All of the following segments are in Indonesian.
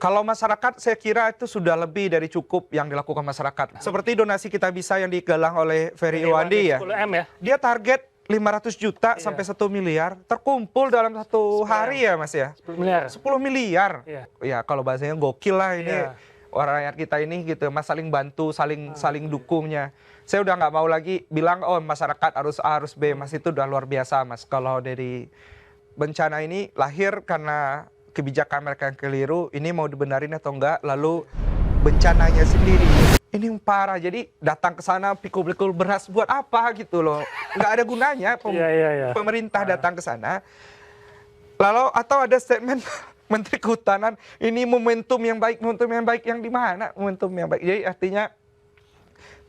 Kalau masyarakat, saya kira itu sudah lebih dari cukup yang dilakukan masyarakat. Seperti donasi Kita Bisa yang digalang oleh Ferry Iwandi ya. 10M ya. Dia target 500 juta sampai 1 miliar terkumpul dalam 1 hari ya Mas ya. 10 miliar. 10 miliar. Iya. Ya kalau bahasanya gokil lah ini. Iya. Orang rakyat kita ini gitu, Mas, saling bantu, saling dukungnya. Saya udah nggak mau lagi bilang oh masyarakat harus A harus B, Mas, itu udah luar biasa, Mas. Kalau dari bencana ini lahir karena kebijakan mereka yang keliru, ini mau dibenarin atau enggak, lalu bencananya sendiri. Ini yang parah, jadi datang ke sana pikul-pikul beras buat apa gitu loh. Nggak ada gunanya pemerintah datang ke sana. Lalu atau ada statement Menteri Kehutanan, ini momentum yang baik yang di mana momentum yang baik. Jadi artinya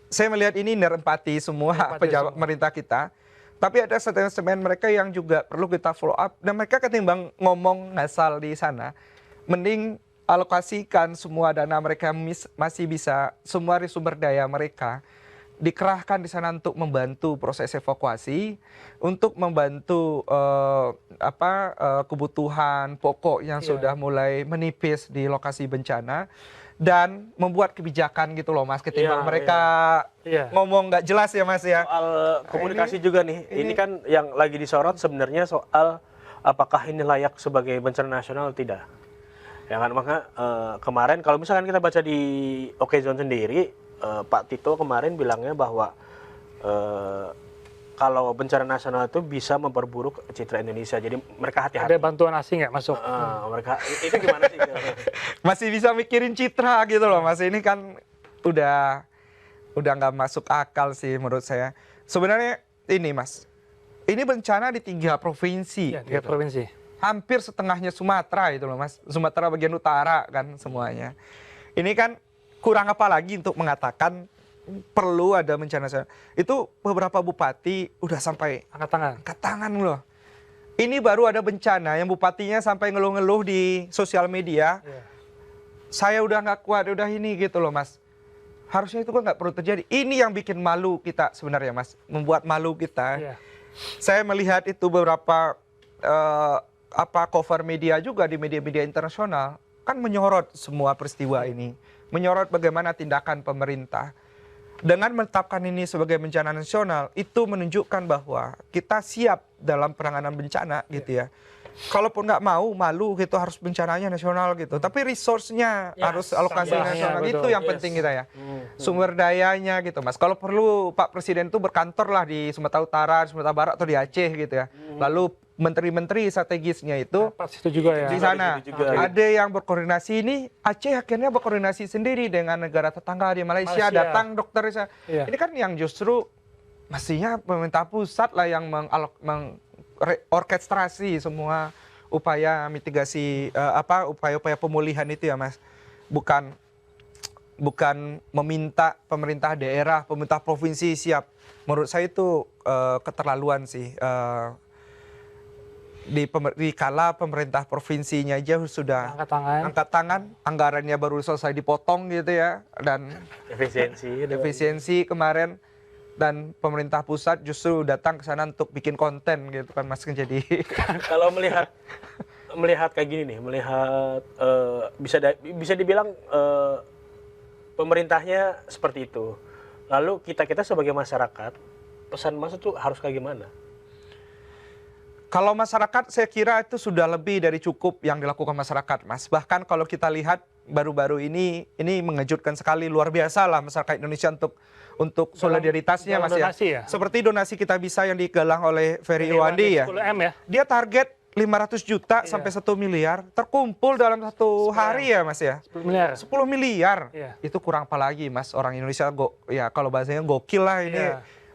saya melihat ini empati semua pejabat pemerintah kita. Tapi ada statement mereka yang juga perlu kita follow up. Dan mereka ketimbang ngomong ngasal di sana, mending alokasikan semua dana mereka masih bisa, semua sumber daya mereka dikerahkan di sana untuk membantu proses evakuasi, untuk membantu kebutuhan pokok yang sudah mulai menipis di lokasi bencana. Dan membuat kebijakan gitu loh Mas, ketimbang mereka ngomong nggak jelas ya Mas ya. Soal komunikasi juga nih, ini kan yang lagi disorot sebenarnya soal apakah ini layak sebagai bencana nasional atau tidak. Ya kan, maka kemarin kalau misalkan kita baca di Okezone sendiri, Pak Tito kemarin bilangnya bahwa kalau bencana nasional itu bisa memperburuk citra Indonesia, jadi mereka hati-hati. Ada bantuan asing nggak masuk? Mereka itu gimana sih? Masih bisa mikirin citra gitu loh Mas. Ini kan udah nggak masuk akal sih menurut saya. Sebenarnya ini Mas, ini bencana di 3 provinsi. Ya, 3 provinsi. Hampir setengahnya Sumatera itu loh Mas. Sumatera bagian utara kan semuanya. Ini kan kurang apa lagi untuk mengatakan perlu ada bencana nasional. Itu beberapa bupati udah sampai angkat tangan loh. Ini baru ada bencana yang bupatinya sampai ngeluh-ngeluh di sosial media. Saya udah nggak kuat, udah ini gitu loh Mas. Harusnya itu kan nggak perlu terjadi. Ini yang bikin malu kita sebenarnya Mas, membuat malu kita. Saya melihat itu beberapa cover media juga di media-media internasional kan menyorot semua peristiwa ini, menyorot bagaimana tindakan pemerintah. Dengan menetapkan ini sebagai bencana nasional, itu menunjukkan bahwa kita siap dalam penanganan bencana gitu ya. Kalaupun nggak mau, malu gitu, harus bencananya nasional gitu. Tapi resource-nya harus alokasi nasional, itu yang penting kita ya. Sumber dayanya gitu Mas. Kalau perlu Pak Presiden itu berkantor lah di Sumatera Utara, Sumatera Barat atau di Aceh gitu ya. Lalu menteri-menteri strategisnya itu itu juga ya. di sana. Ada yang berkoordinasi, ini Aceh akhirnya berkoordinasi sendiri dengan negara tetangga di Malaysia. Datang dokter. Ini kan yang justru mestinya pemerintah pusat lah yang orkestrasi semua upaya mitigasi upaya-upaya pemulihan itu ya Mas. Bukan meminta pemerintah daerah, pemerintah provinsi siap. Menurut saya itu keterlaluan sih. Di kala pemerintah provinsinya aja sudah angkat tangan, anggarannya baru selesai dipotong gitu ya, dan efisiensi kemarin, dan pemerintah pusat justru datang ke sana untuk bikin konten gitu kan Mas. Jadi kalau melihat kayak gini nih, bisa dibilang pemerintahnya seperti itu, lalu kita sebagai masyarakat, pesan Mas itu harus kayak gimana? Kalau masyarakat, saya kira itu sudah lebih dari cukup yang dilakukan masyarakat, Mas. Bahkan kalau kita lihat baru-baru ini mengejutkan sekali, luar biasa lah masyarakat Indonesia untuk solidaritasnya, Mas ya. Seperti donasi Kita Bisa yang digalang oleh Ferry Iwandi ya. 10M ya. Dia target 500 juta sampai 1 miliar terkumpul dalam 1 hari ya Mas ya. 10 miliar. 10 miliar. Itu kurang apa lagi Mas, orang Indonesia kalau bahasanya gokil lah ini.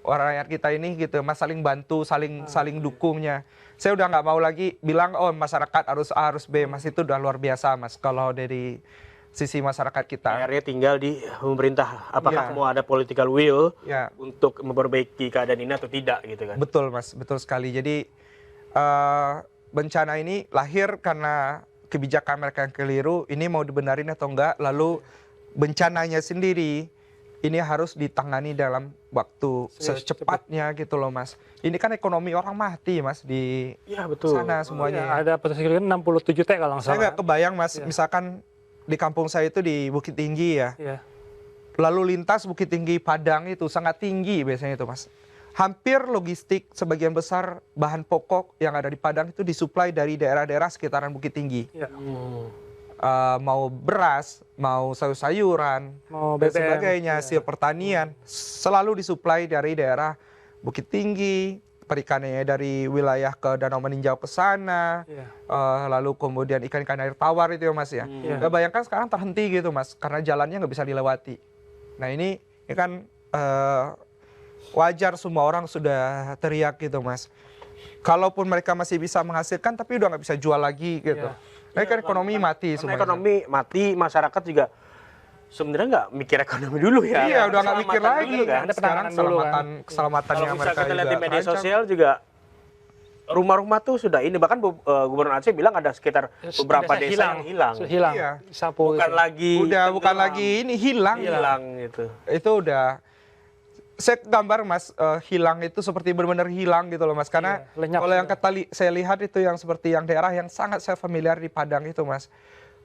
Orang rakyat kita ini gitu, Mas, saling bantu, saling dukungnya. Saya udah nggak mau lagi bilang oh masyarakat harus A harus B, Mas, itu udah luar biasa Mas. Kalau dari sisi masyarakat kita. Akhirnya tinggal di pemerintah, apakah mau ada political will untuk memperbaiki keadaan ini atau tidak gitu kan. Betul Mas, betul sekali. Jadi bencana ini lahir karena kebijakan mereka yang keliru, ini mau dibenarin atau enggak, lalu bencananya sendiri ini harus ditangani dalam waktu secepatnya gitu loh Mas. Ini kan ekonomi orang mati Mas di sana semuanya. Ada potensi 67 T kalau nggak salah. Saya nggak kebayang Mas, misalkan di kampung saya itu di Bukit Tinggi ya. Iya. Lalu lintas Bukit Tinggi Padang itu sangat tinggi biasanya itu Mas. Hampir logistik sebagian besar bahan pokok yang ada di Padang itu disuplai dari daerah-daerah sekitaran Bukit Tinggi. Iya. Mau beras, mau sayur-sayuran, Mau dan BBM. sebagainya, Iya. hasil pertanian selalu disuplai dari daerah Bukit Tinggi, perikanannya dari wilayah ke Danau Meninjau ke sana, Iya. lalu kemudian ikan-ikan air tawar itu ya Mas ya. Iya. Nah, bayangkan sekarang terhenti gitu Mas, karena jalannya nggak bisa dilewati. Nah ini kan wajar semua orang sudah teriak gitu Mas. Kalaupun mereka masih bisa menghasilkan, tapi udah nggak bisa jual lagi gitu. Iya. Nah, kan ekonomi mati Karena semuanya. ekonomi mati, masyarakat juga sebenarnya nggak mikir ekonomi dulu ya. Iya, udah nggak mikir Keselamatan lagi dulu kan. Ada Sekarang penanganan dulu kan. keselamatannya Kalau bisa mereka kita lihat juga di media terancam. sosial juga rumah-rumah tuh sudah ini, bahkan Gubernur Aceh bilang ada sekitar beberapa Desa desa yang hilang. Sudah hilang. Iya. Sapu Bukan gitu. lagi Bukan tenggelam, lagi ini hilang. hilang gitu. Itu udah saya gambar Mas, hilang itu seperti benar-benar hilang gitu loh Mas, karena Iya, lenyap kalau yang gitu. saya lihat itu yang seperti yang daerah yang sangat saya familiar di Padang itu Mas,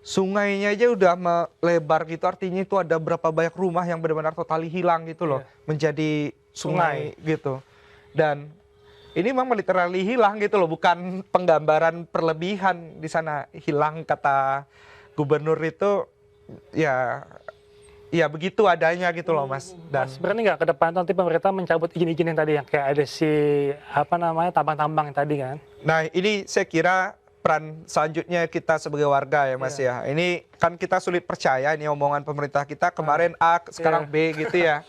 sungainya aja udah melebar gitu, artinya itu ada berapa banyak rumah yang benar-benar totali hilang gitu loh, Iya. menjadi sungai gitu. Dan ini memang literally hilang gitu loh, bukan penggambaran perlebihan di sana. Hilang kata gubernur itu ya begitu adanya gitu loh Mas. Dan Mas, berani nggak ke depan nanti pemerintah mencabut izin-izin yang tadi yang kayak ada si tambang-tambang yang tadi kan? nah ini saya kira peran selanjutnya kita sebagai warga ya Mas ya. Ini kan kita sulit percaya ini omongan pemerintah kita kemarin A sekarang B gitu ya.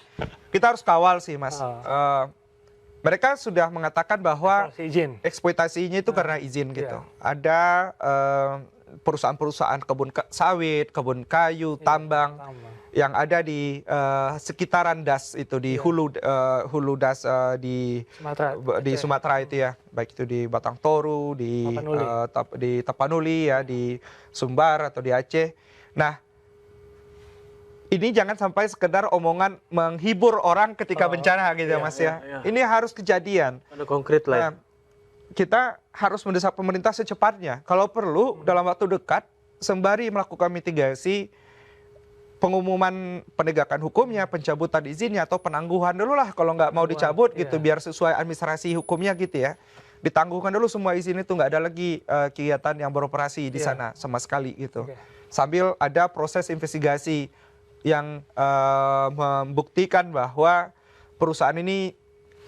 Kita harus kawal sih Mas. Mereka sudah mengatakan bahwa Si izin. eksploitasinya itu karena izin gitu. Ada perusahaan-perusahaan kebun sawit, kebun kayu, tambang yang ada di sekitaran das itu di hulu das di Sumatera itu ya, baik itu di Batang Toru, di Tapanuli ya, di Sumbar atau di Aceh. Nah, ini jangan sampai sekedar omongan menghibur orang ketika bencana gitu ya Mas ya. Ini harus kejadian. Ada konkret lah. Nah, kita harus mendesak pemerintah secepatnya. Kalau perlu dalam waktu dekat sembari melakukan mitigasi, pengumuman penegakan hukumnya, pencabutan izinnya atau penangguhan dulu lah kalau nggak mau dicabut gitu, biar sesuai administrasi hukumnya gitu ya. Ditangguhkan dulu semua izin itu, nggak ada lagi kegiatan yang beroperasi di sana sama sekali gitu. Sambil ada proses investigasi yang membuktikan bahwa perusahaan ini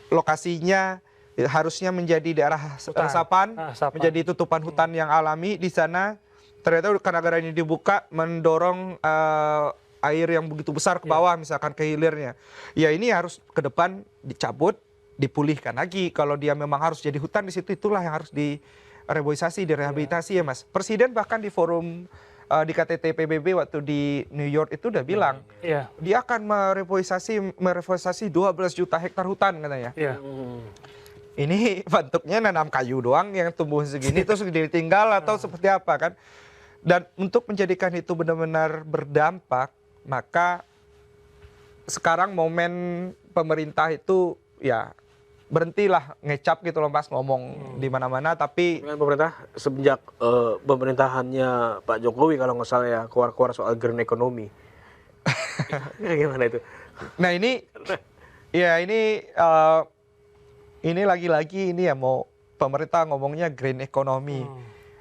lokasinya harusnya menjadi daerah resapan, menjadi tutupan hutan yang alami di sana. Ternyata karena gara ini dibuka mendorong air yang begitu besar ke bawah, misalkan ke hilirnya. Ya ini harus ke depan dicabut, dipulihkan lagi. Kalau dia memang harus jadi hutan di situ, itulah yang harus direboisasi, direhabilitasi ya Mas. Presiden bahkan di forum di KTT PBB waktu di New York itu udah bilang, dia akan mereboisasi 12 juta hektar hutan katanya. Ini bentuknya nanam kayu doang yang tumbuh segini terus ditinggal atau seperti apa kan. Dan untuk menjadikan itu benar-benar berdampak, maka sekarang momen pemerintah itu ya berhentilah ngecap gitu loh Mas, ngomong di mana-mana, tapi Dengan pemerintah semenjak pemerintahannya Pak Jokowi kalau nggak salah ya, keluar-keluar soal green economy. Gimana itu? nah ini ini lagi-lagi ini ya mau pemerintah ngomongnya green economy.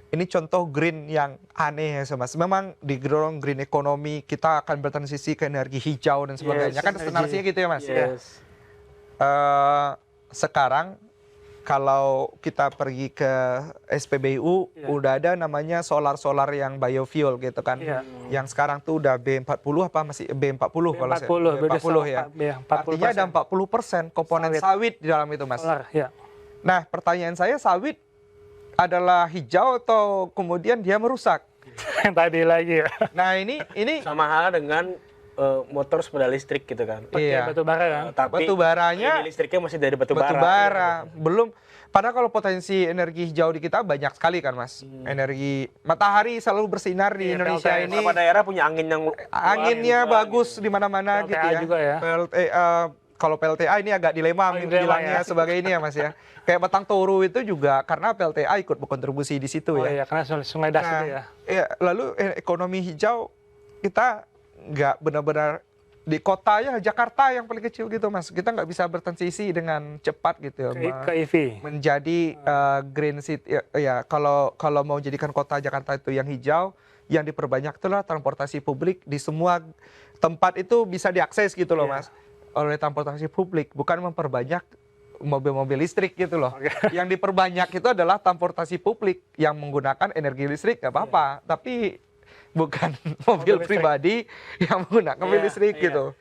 Ini contoh green yang aneh ya Mas. Memang digorong green economy, kita akan bertransisi ke energi hijau dan sebagainya. Kan narasinya gitu ya Mas. Sekarang kalau kita pergi ke SPBU udah ada namanya solar yang biofuel gitu kan. Yang sekarang tuh udah B40 apa masih B40 kalau saya. B40 ya. Artinya ada 40% komponen sawit di dalam itu Mas. Nah, pertanyaan saya, sawit adalah hijau atau kemudian dia merusak? Yang tadi lagi ya. Nah, ini sama hal dengan motor sepeda listrik gitu kan. Pakai batu bara kan. Tapi batu baranya listriknya masih dari batu bara. Batu bara. Belum. Padahal kalau potensi energi hijau di kita banyak sekali kan Mas. Energi matahari selalu bersinar di Indonesia ini. Beberapa daerah punya angin yang anginnya bagus di mana-mana gitu ya. Juga ya. Kalau PLTA ini agak dilema bilangnya sebagai ini ya Mas ya. Kayak Batang Toru itu juga karena PLTA ikut berkontribusi di situ ya. Iya, karena sungai das itu ya. Iya, lalu ekonomi hijau kita nggak benar-benar di kota ya Jakarta yang paling kecil gitu Mas. Kita nggak bisa bertransisi dengan cepat gitu ke EV. menjadi green city ya kalau mau jadikan kota Jakarta itu yang hijau, yang diperbanyak itulah transportasi publik di semua tempat itu bisa diakses gitu loh Mas, oleh transportasi publik, bukan memperbanyak mobil-mobil listrik gitu loh. Yang diperbanyak itu adalah transportasi publik yang menggunakan energi listrik nggak apa-apa, tapi bukan mobil pribadi yang menggunakan mobil listrik gitu.